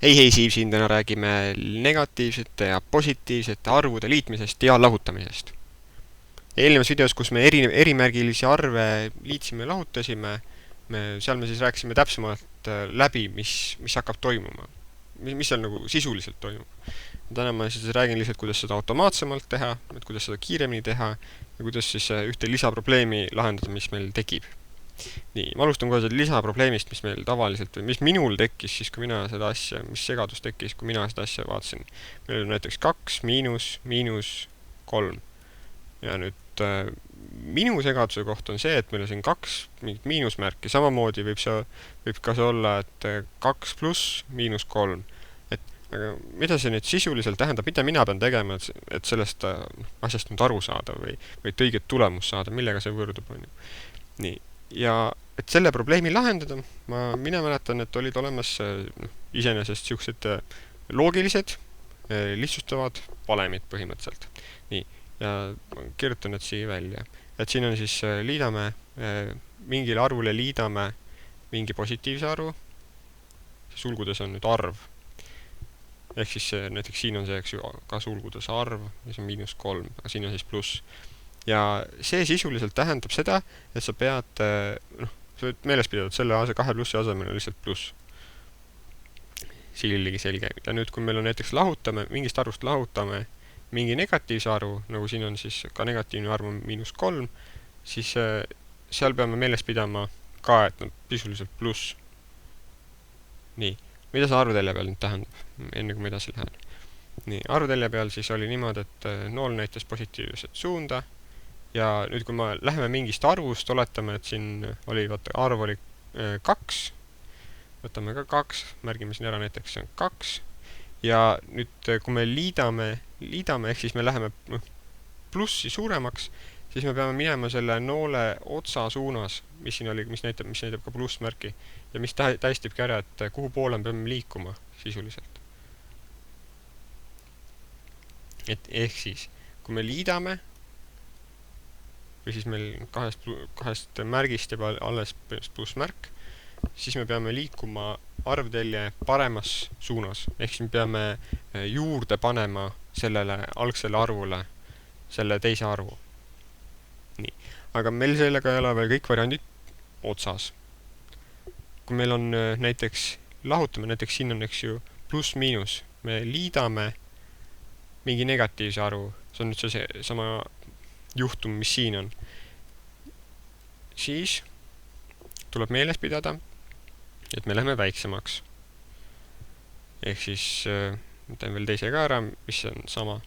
Hei Siim, siin täna räägime negatiivsete ja positiivsete arvude liitmisest ja lahutamisest. Eelnevas videos, kus me erimärgilisi arve liitsime ja lahutasime, seal me siis rääkisime täpsemalt läbi, mis hakkab toimuma. Mis seal nagu sisuliselt toimub. Täna ma siis räägin lihtsalt, kuidas seda automaatsemalt teha, kuidas seda kiiremini teha ja kuidas siis ühte lisaprobleemi lahendada, mis meil tekib. Nii, ma alustan kohe selle lisaprobleemist, mis meil tavaliselt või mis minul tekkis siis, kui mina seda asja, mis segadus tekkis, kui mina seda asja vaatasin. Meil on näiteks 2, miinus, 3. Ja nüüd minu segaduse koht on see, et meil on siin 2 mingit miinusmärki. Samamoodi võib ka see olla, et 2 pluss miinus 3. Aga mida see nüüd sisuliselt tähendab, mida mina pean tegema, et sellest asjast nüüd aru saada või et õiget tulemus saada, millega see võrdub, on ju. Nii. Ja et selle probleemi lahendada, mina mäletan, et olid olemas iseenesest siuksed loogilised, lihtsustavad valemid põhimõtteliselt. Nii, ja ma kirjutan need siia välja. Et siin on siis liidame, mingile arvule liidame mingi positiivse arvu, sulgudes on nüüd arv. Ehk siis näiteks siin on see, eks ju, ka sulgudes arv, mis on -3, aga siin on siis pluss. Ja see sisuliselt tähendab seda, et sa pead, sa võid meeles pidada, et selle 2 plussi asemel on lihtsalt pluss. Siiligi selge. Ja nüüd, kui meil on näiteks mingist arvust lahutame mingi negatiivse arvu, nagu siin on siis ka negatiivne arv on -3, siis seal peame meeles pidama ka, et on sisuliselt pluss. Nii, mida see arvutelje peal nüüd tähendab, enne kui ma edasi lähen? Nii, arvutelje peal siis oli niimoodi, et nool näitas positiivset suunda. Ja nüüd, kui me läheme mingist arvust, oletame, et siin oli, arv oli 2, võtame ka 2, märgime siin ära näiteks, see on 2, ja nüüd, kui me liidame, ehk siis me läheme plussi suuremaks, siis me peame minema selle noole otsa suunas, mis siin oli, mis näitab ka plussmärki, ja mis tähistabki ära, et kuhu poole me peame liikuma sisuliselt. Et ehk siis, kui me liidame, või siis meil kahest märgist jääb alles plussmärk, siis me peame liikuma arvtelje paremas suunas. Ehk siis me peame juurde panema sellele algsele arvule selle teise arvu. Nii. Aga meil sellega ei ole veel kõik variandid otsas. Kui meil on näiteks, lahutame, näiteks siin on, eks ju, pluss-miinus, me liidame mingi negatiivse arvu, see on nüüd see sama juhtum, mis siin on, siis tuleb meeles pidada, et me läheme väiksemaks. Ehk siis, teen veel teise ka ära, mis on sama.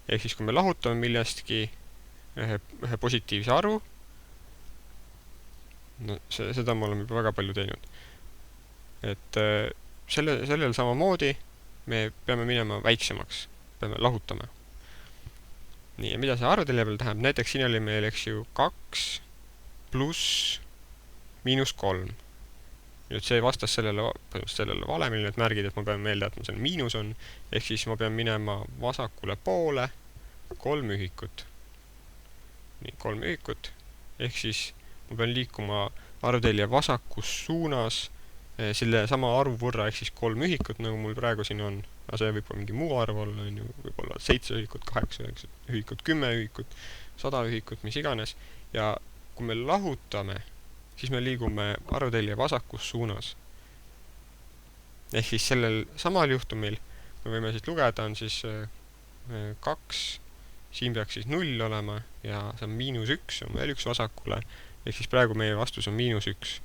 Ehk siis, kui me lahutame millestki ühe positiivse arvu, no seda me oleme juba väga palju teinud. Et sellel samamoodi me peame minema väiksemaks, peame lahutama. Nii, ja mida see arvutelje peal tähendab? Näiteks siin oli meil, eks ju, 2 pluss -3. Nüüd see vastas sellele valemile, et märgid, et ma pean meelde, et see miinus on, ehk siis ma pean minema vasakule poole 3 ühikut. Nii, 3 ühikut, ehk siis ma pean liikuma arvutelje vasakus suunas selle sama arvu võrra, ehk siis 3 ühikut, nagu mul praegu siin on. Aga see võib mingi muu arv olla, võib olla 7 ühikut, 8 ühikut, 10 ühikut, 100 ühikut, mis iganes. Ja kui me lahutame, siis me liigume arvutelje vasakus suunas. Ehk siis sellel samal juhtumil, me võime siis lugeda, on siis 2, siin peaks siis 0 olema ja see on -1, on veel 1 vasakule. Ehk siis praegu meie vastus on -1.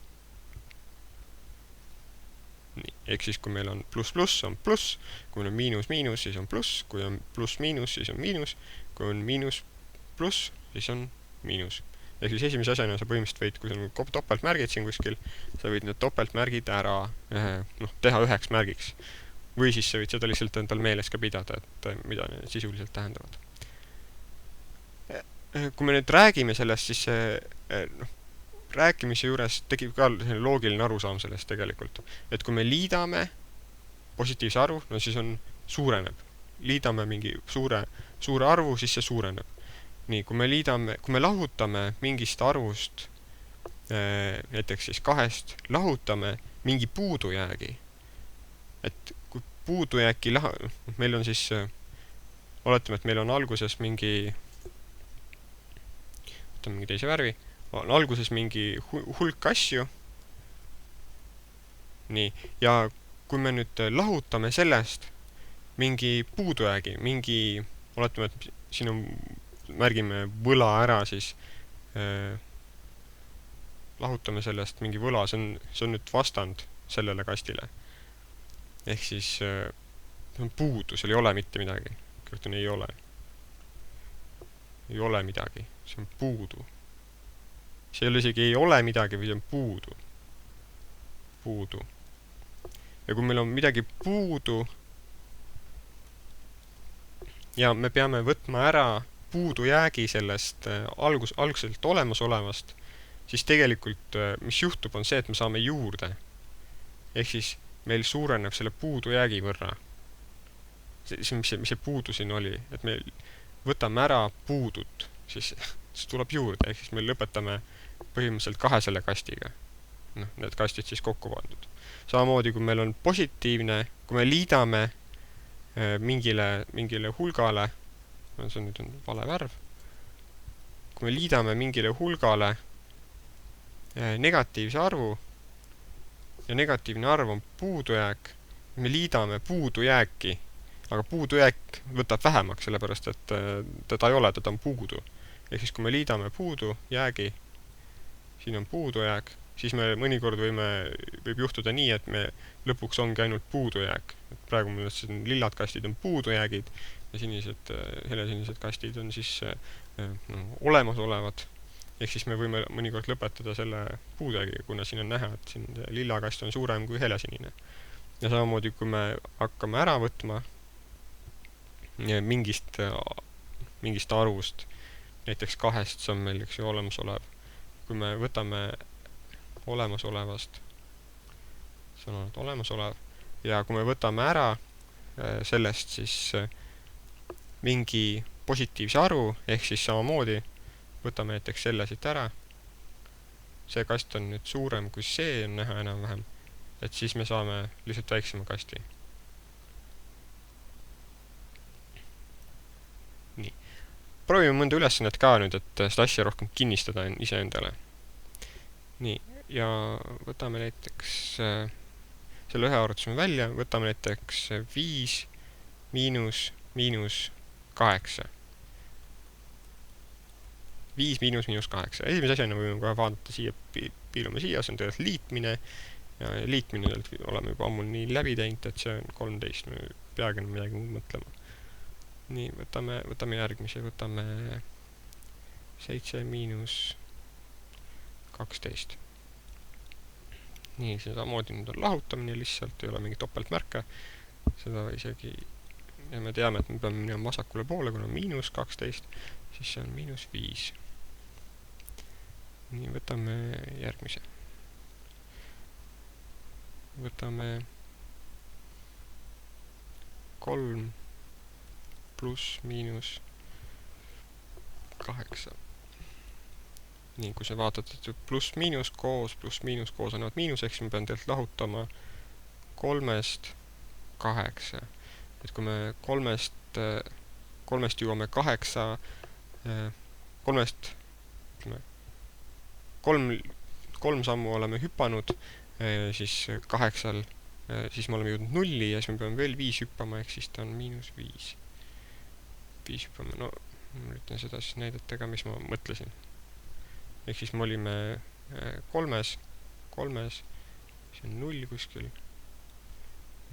Nii, ehk siis kui meil on pluss, on pluss, kui on miinus, siis on pluss, kui on pluss, siis on miinus, kui on miinus, pluss, siis on miinus. Ehk siis esimese asjana sa põhimõtteliselt võid, kui sul on topeltmärgid siin kuskil, sa võid need topeltmärgid ära teha üheks märgiks. Või siis sa võid seda lihtsalt endal meeles ka pidada, et mida need sisuliselt tähendavad. Kui me nüüd räägime sellest, siis rääkimise juures tekib ka loogiline arusaam sellest tegelikult. Et kui me liidame positiivse arvu, no siis on suureneb. Liidame mingi suure arvu, siis see suureneb. Nii, kui me lahutame mingist arvust, näiteks siis 2, lahutame mingi puudujäägi. Et kui puudujääki meil on siis, oletame, et meil on alguses mingi, võtame mingi teise värvi, on alguses mingi hulk asju, nii, ja kui me nüüd lahutame sellest mingi puudujäägi, oletame, et siin on, märgime võla ära, siis lahutame sellest mingi võla, see on nüüd vastand sellele kastile. Ehk siis see on puudu, seal ei ole mitte midagi. Kirjutan, ei ole. Ei ole midagi, see on puudu. See ei ole isegi ei ole midagi, või see on puudu. Puudu. Ja kui meil on midagi puudu, ja me peame võtma ära puudujäägi sellest algselt olemasolevast, siis tegelikult mis juhtub, on see, et me saame juurde. Ehk siis meil suureneb selle puudujäägi võrra. Mis see puudu siin oli, et me võtame ära puudut, siis see tuleb juurde, ehk siis me lõpetame põhimõtteliselt 2 selle kastiga. Need kastid siis kokku pandud. Samamoodi, kui meil on positiivne, kui me liidame mingile hulgale, see nüüd on vale värv, kui me liidame mingile hulgale negatiivse arvu, ja negatiivne arv on puudujääk, me liidame puudujääki, aga puudujääk võtab vähemaks, sellepärast et teda ei ole, teda on puudu. Ehk siis, kui me liidame puudujäägi, siin on puudujääk, siis me mõnikord võib juhtuda nii, et me lõpuks ongi ainult puudujääk. Praegu meil siin lillad kastid on puudujäägid ja helesinised kastid on siis olemasolevad. Ehk siis me võime mõnikord lõpetada selle puudujäägiga, kuna siin on näha, et siin lilla kast on suurem kui helesinine. Ja samamoodi, kui me hakkame ära võtma mingist arvust, näiteks 2, see on meil olemasolev. Kui me võtame olemasolevast, see on olnud olemasolev, ja kui me võtame ära sellest siis mingi positiivse arvu, ehk siis samamoodi võtame näiteks selle siit ära, see kast on nüüd suurem kui see, on näha enam-vähem, et siis me saame lihtsalt väiksema kasti. Nii. Proovime mõnda ülesannet ka nüüd, et seda asja rohkem kinnistada iseendale. Nii, ja võtame näiteks selle ühe arvutusime välja, võtame näiteks 5 miinus 8. 5 miinus 8. Esimese asjana võime kohe vaadata siia, piilume siia, see on tegelikult liitmine, ja liitmine oleme juba ammul nii läbi teinud, et see on 13, me peagi midagi muud mõtlema. Nii, võtame järgmise, võtame 7 miinus 12. Nii, samamoodi nüüd on lahutamine lihtsalt, ei ole mingit topeltmärke, seda isegi, ja me teame, et me peame minema vasakule poole, kuna miinus 12, siis see on miinus 5. Nii, võtame järgmise. Võtame 3 pluss miinus 8. Nii, kui sa vaatad, et pluss-miinus koos annavad miinus, ehk siis me peame tegelikult lahutama 3-st 8. Et kui me 3-st jõuame 8, 3-st, ütleme, 3 sammu oleme hüpanud, siis 8-l, siis me oleme jõudnud 0 ja siis me peame veel 5 hüppama, ehk siis ta on miinus 5. 5 hüppame, no, ma üritan seda siis näidata ka, mis ma mõtlesin. Ehk siis me olime 3-s, see on 0 kuskil,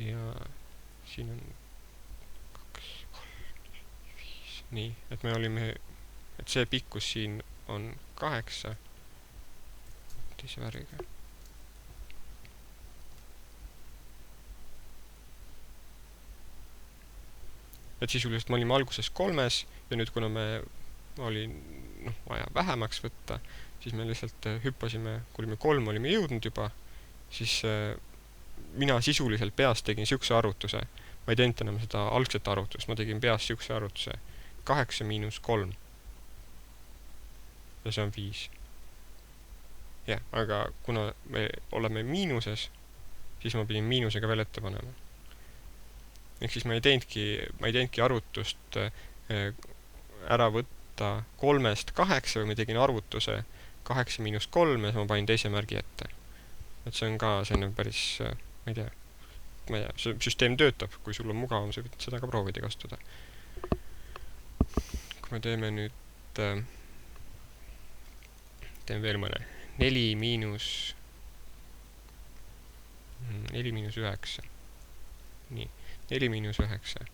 ja siin on 2, 3, 4, 5, nii, et me olime, et see pikkus siin on 8, teise värviga. Et sisuliselt me olime alguses 3-s ja nüüd kuna me oli vaja vähemaks võtta, siis me lihtsalt hüppasime, kui olime 3, olime jõudnud juba, siis mina sisuliselt peas tegin siukse arvutuse. Ma ei teinud enam seda algset arvutust, ma tegin peas siukse arvutuse. 8 miinus 3. Ja see on 5. Jah, aga kuna me oleme miinuses, siis ma pidin miinusega veel ette panema. ehk siis ma ei teinudki arvutust ära võtta 3-st 8, või ma tegin arvutuse 8 miinus 3 ja siis ma panin teise märgi ette. Et see on ka selline päris, ma ei tea, see süsteem töötab, kui sul on mugavam, sa võid seda ka proovida kasutada. Kui me teeme nüüd, teeme veel mõne. 4 miinus 9. Nii, 4 miinus 9.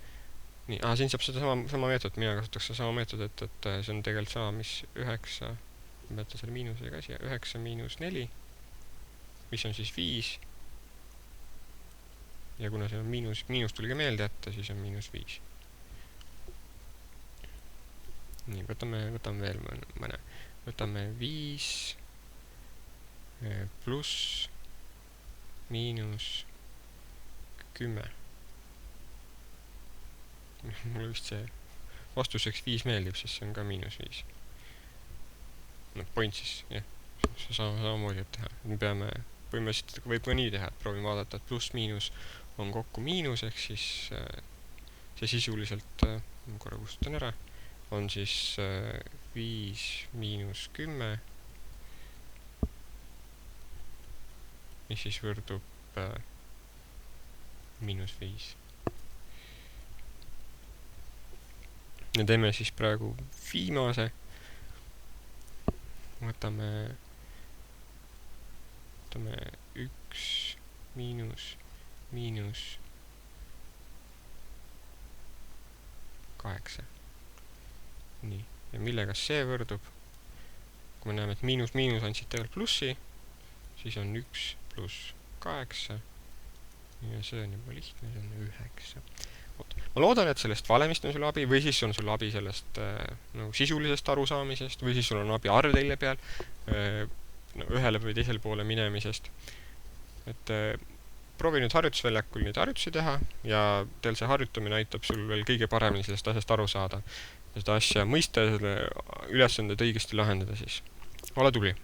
Nii, siin saab seda sama meetodit, mina kasutaks seda sama meetodit, et see on tegelikult sama, mis 9, ma jätan selle miinusega siia, 9 miinus 4, mis on siis 5. Ja kuna see on miinus tuli ka meelde jätta, siis on miinus 5. Nii, võtame veel mõne. Võtame 5 pluss miinus 10. Mulle vist see vastuseks 5 meeldib, sest see on ka miinus 5. No point siis, jah, samamoodi teha. Me peame, põhimõtteliselt võib ka nii teha, et proovime vaadata, et pluss-miinus on kokku miinus, ehk siis see sisuliselt, ma korra kustutan ära, on siis 5 miinus 10, mis siis võrdub miinus 5. Ja teeme siis praegu viimase. Võtame 1 miinus 8. Nii, ja millega see võrdub? Kui me näeme, et miinus andsid tegelikult plussi, siis on 1 pluss 8 ja see on juba lihtne, see on 9. Ma loodan, et sellest valemist on sulle abi, või siis on sulle abi sellest sisulisest arusaamisest, või siis sul on abi arvtelje peal ühele või teisele poole minemisest. Et proovi nüüd harjutusväljakul neid harjutusi teha ja teil see harjutamine aitab sul veel kõige paremini sellest asjast aru saada ja seda asja mõista ja selle ülesanded õigesti lahendada siis. Ole tubli!